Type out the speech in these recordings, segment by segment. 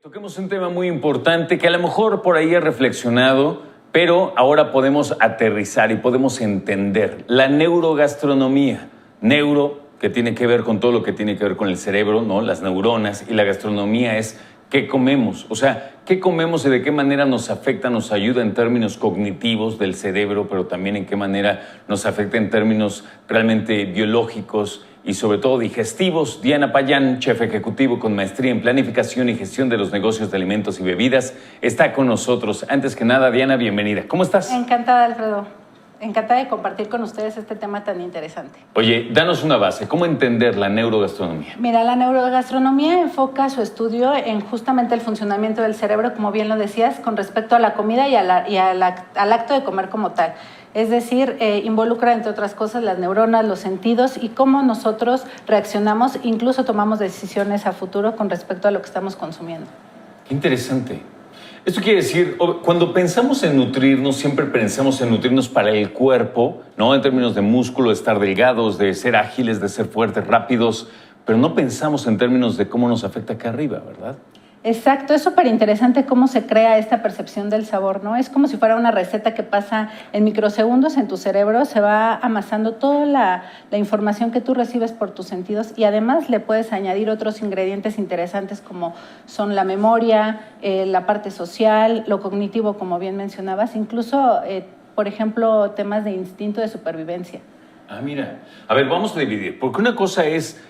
Toquemos un tema muy importante que a lo mejor por ahí he reflexionado, pero ahora podemos aterrizar y podemos entender la neurogastronomía. Neuro, que tiene que ver con todo lo que tiene que ver con el cerebro, ¿no? Las neuronas, y la gastronomía es qué comemos. O sea, qué comemos y de qué manera nos afecta, nos ayuda en términos cognitivos del cerebro, pero también en qué manera nos afecta en términos realmente biológicos y sobre todo digestivos. Diana Payán, chef ejecutivo con maestría en planificación y gestión de los negocios de alimentos y bebidas, está con nosotros. Antes que nada, Diana, bienvenida. ¿Cómo estás? Encantada, Alfredo. Encantada de compartir con ustedes este tema tan interesante. Oye, danos una base. ¿Cómo entender la neurogastronomía? Mira, la neurogastronomía enfoca su estudio en justamente el funcionamiento del cerebro, como bien lo decías, con respecto a la comida y al acto de comer como tal. Es decir, involucra, entre otras cosas, las neuronas, los sentidos y cómo nosotros reaccionamos, incluso tomamos decisiones a futuro con respecto a lo que estamos consumiendo. Qué interesante. Esto quiere decir, cuando pensamos en nutrirnos, siempre pensamos en nutrirnos para el cuerpo, ¿no? En términos de músculo, de estar delgados, de ser ágiles, de ser fuertes, rápidos, pero no pensamos en términos de cómo nos afecta acá arriba, ¿verdad? Exacto, es súper interesante cómo se crea esta percepción del sabor, ¿no? Es como si fuera una receta que pasa en microsegundos en tu cerebro, se va amasando toda la información que tú recibes por tus sentidos y además le puedes añadir otros ingredientes interesantes como son la memoria, la parte social, lo cognitivo, como bien mencionabas, incluso, por ejemplo, temas de instinto de supervivencia. Ah, mira. A ver, vamos a dividir, porque una cosa es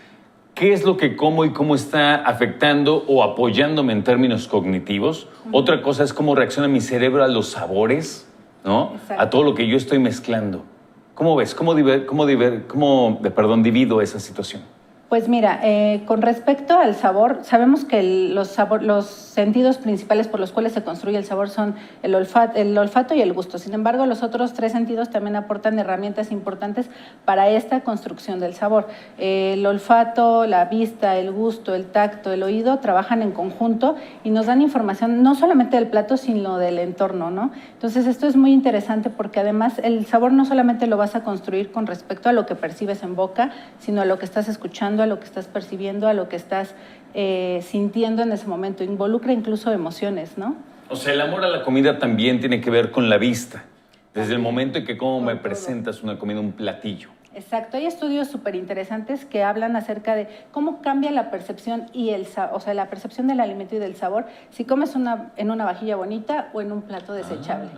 qué es lo que como y cómo está afectando o apoyándome en términos cognitivos. Otra cosa es cómo reacciona mi cerebro a los sabores, ¿no? Exacto. A todo lo que yo estoy mezclando. ¿Cómo ves? ¿Cómo divido esa situación? Pues mira, con respecto al sabor, sabemos que los sentidos principales por los cuales se construye el sabor son el olfato y el gusto. Sin embargo, los otros tres sentidos también aportan herramientas importantes para esta construcción del sabor. El olfato, la vista, el gusto, el tacto, el oído trabajan en conjunto y nos dan información no solamente del plato, sino del entorno, ¿no? Entonces, esto es muy interesante porque además el sabor no solamente lo vas a construir con respecto a lo que percibes en boca, sino a lo que estás escuchando, a lo que estás percibiendo, a lo que estás sintiendo en ese momento. Involucra incluso emociones, ¿no? O sea, el amor a la comida también tiene que ver con la vista. Desde el momento en que cómo me presentas una comida, un platillo. Exacto. Hay estudios súper interesantes que hablan acerca de cómo cambia la percepción y la percepción del alimento y del sabor si comes en una vajilla bonita o en un plato desechable.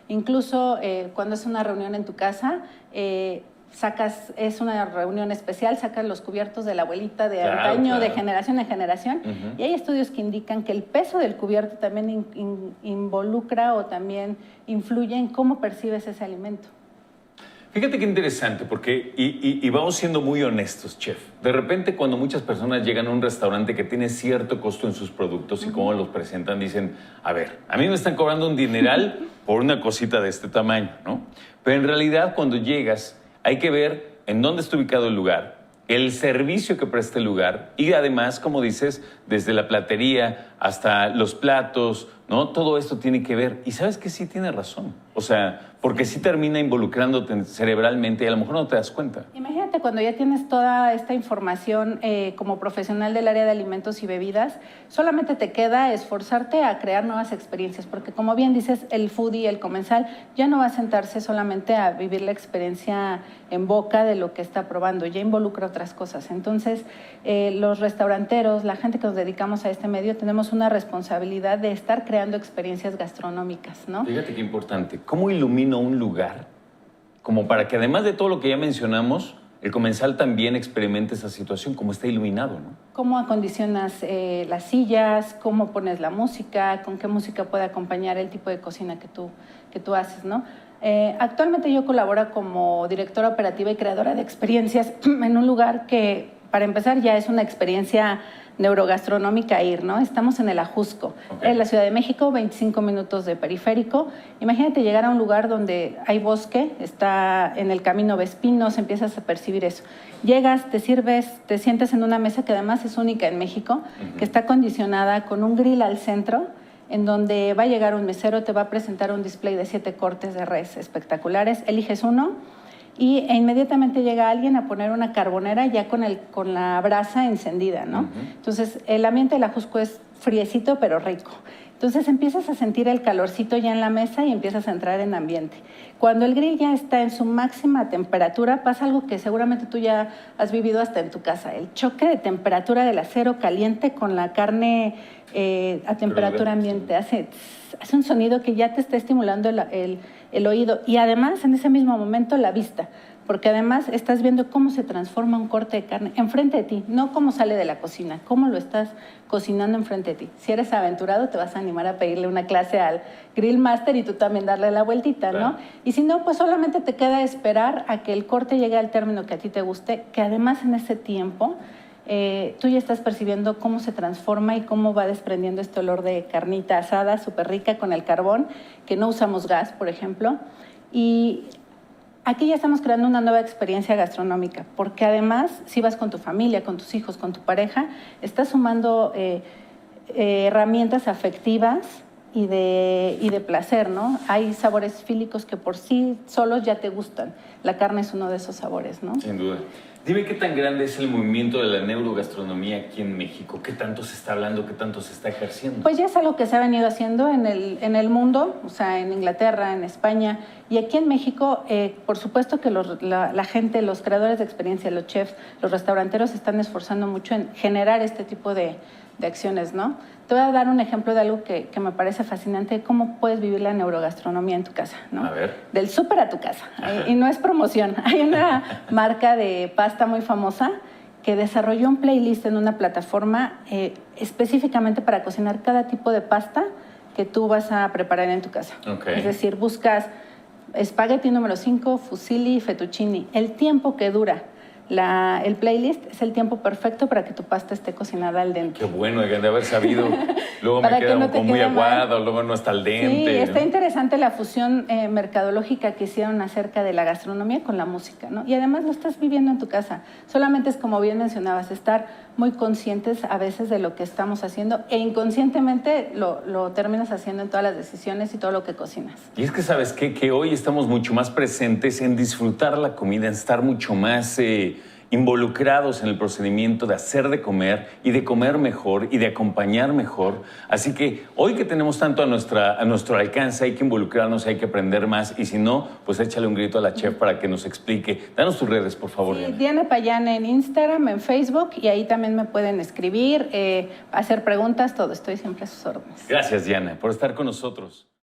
Incluso cuando es una reunión en tu casa, es una reunión especial, sacas los cubiertos de la abuelita de antaño, de generación en generación, y hay estudios que indican que el peso del cubierto también involucra o también influye en cómo percibes ese alimento. Fíjate qué interesante, porque, y vamos siendo muy honestos, chef. De repente, cuando muchas personas llegan a un restaurante que tiene cierto costo en sus productos y cómo los presentan, dicen, a ver, a mí me están cobrando un dineral por una cosita de este tamaño, ¿no? Pero en realidad, cuando llegas, hay que ver en dónde está ubicado el lugar, el servicio que presta el lugar y además, como dices, desde la platería hasta los platos, ¿no? Todo esto tiene que ver. Y sabes que sí tiene razón. O sea, porque sí termina involucrándote cerebralmente y a lo mejor no te das cuenta. Imagínate cuando ya tienes toda esta información como profesional del área de alimentos y bebidas, solamente te queda esforzarte a crear nuevas experiencias, porque como bien dices, el foodie, el comensal, ya no va a sentarse solamente a vivir la experiencia en boca de lo que está probando, ya involucra otras cosas. Entonces, los restauranteros, la gente que nos dedicamos a este medio, tenemos una responsabilidad de estar creando experiencias gastronómicas, ¿no? Fíjate qué importante. ¿Cómo ilumino un lugar? Como para que además de todo lo que ya mencionamos, el comensal también experimente esa situación, como está iluminado, ¿no? ¿Cómo acondicionas las sillas? ¿Cómo pones la música? ¿Con qué música puede acompañar el tipo de cocina que tú haces, ¿no? Actualmente yo colaboro como directora operativa y creadora de experiencias en un lugar que, para empezar, ya es una experiencia neurogastronómica ir, ¿no? Estamos en el Ajusco, en la Ciudad de México, 25 minutos de periférico. Imagínate llegar a un lugar donde hay bosque, está en el camino ves pinos, empiezas a percibir eso. Llegas, te sirves, te sientes en una mesa que además es única en México, que está acondicionada con un grill al centro, en donde va a llegar un mesero, te va a presentar un display de 7 cortes de res espectaculares, eliges uno e inmediatamente llega alguien a poner una carbonera ya con la brasa encendida, ¿no? Entonces, el ambiente del Ajusco es friecito pero rico. Entonces empiezas a sentir el calorcito ya en la mesa y empiezas a entrar en ambiente. Cuando el grill ya está en su máxima temperatura, pasa algo que seguramente tú ya has vivido hasta en tu casa, el choque de temperatura del acero caliente con la carne a temperatura ambiente. Hace un sonido que ya te está estimulando el oído y además en ese mismo momento la vista, porque además estás viendo cómo se transforma un corte de carne enfrente de ti, no cómo sale de la cocina, cómo lo estás cocinando enfrente de ti. Si eres aventurado, te vas a animar a pedirle una clase al Grill Master y tú también darle la vueltita, ¿no? Claro. Y si no, pues solamente te queda esperar a que el corte llegue al término que a ti te guste, que además en ese tiempo tú ya estás percibiendo cómo se transforma y cómo va desprendiendo este olor de carnita asada súper rica con el carbón, que no usamos gas, por ejemplo. Y aquí ya estamos creando una nueva experiencia gastronómica, porque además, si vas con tu familia, con tus hijos, con tu pareja, estás sumando herramientas afectivas y de placer, ¿no? Hay sabores fílicos que por sí solos ya te gustan. La carne es uno de esos sabores, ¿no? Sin duda. Dime qué tan grande es el movimiento de la neurogastronomía aquí en México. ¿Qué tanto se está hablando? ¿Qué tanto se está ejerciendo? Pues ya es algo que se ha venido haciendo en el mundo, o sea, en Inglaterra, en España. Y aquí en México, por supuesto que la gente, los creadores de experiencia, los chefs, los restauranteros se están esforzando mucho en generar este tipo de acciones, ¿no? Te voy a dar un ejemplo de algo que me parece fascinante, cómo puedes vivir la neurogastronomía en tu casa, ¿no? A ver. Del súper a tu casa. Y no es promoción. Hay una marca de pasta muy famosa que desarrolló un playlist en una plataforma específicamente para cocinar cada tipo de pasta que tú vas a preparar en tu casa. Okay. Es decir, buscas espagueti número 5, fusilli, fettuccini. El tiempo que dura el playlist es el tiempo perfecto para que tu pasta esté cocinada al dente. Qué bueno, de haber sabido. Luego me queda no muy aguado, luego no está al dente. Sí, está ¿no? interesante la fusión mercadológica que hicieron acerca de la gastronomía con la música, ¿no? Y además lo estás viviendo en tu casa. Solamente es, como bien mencionabas, estar muy conscientes a veces de lo que estamos haciendo e inconscientemente lo terminas haciendo en todas las decisiones y todo lo que cocinas. Y es que, ¿sabes qué? Que hoy estamos mucho más presentes en disfrutar la comida, en estar mucho más involucrados en el procedimiento de hacer de comer y de comer mejor y de acompañar mejor. Así que hoy que tenemos tanto a nuestro alcance, hay que involucrarnos, hay que aprender más. Y si no, pues échale un grito a la chef para que nos explique. Danos tus redes, por favor. Sí, Diana Payán en Instagram, en Facebook, y ahí también me pueden escribir, hacer preguntas, todo. Estoy siempre a sus órdenes. Gracias, Diana, por estar con nosotros.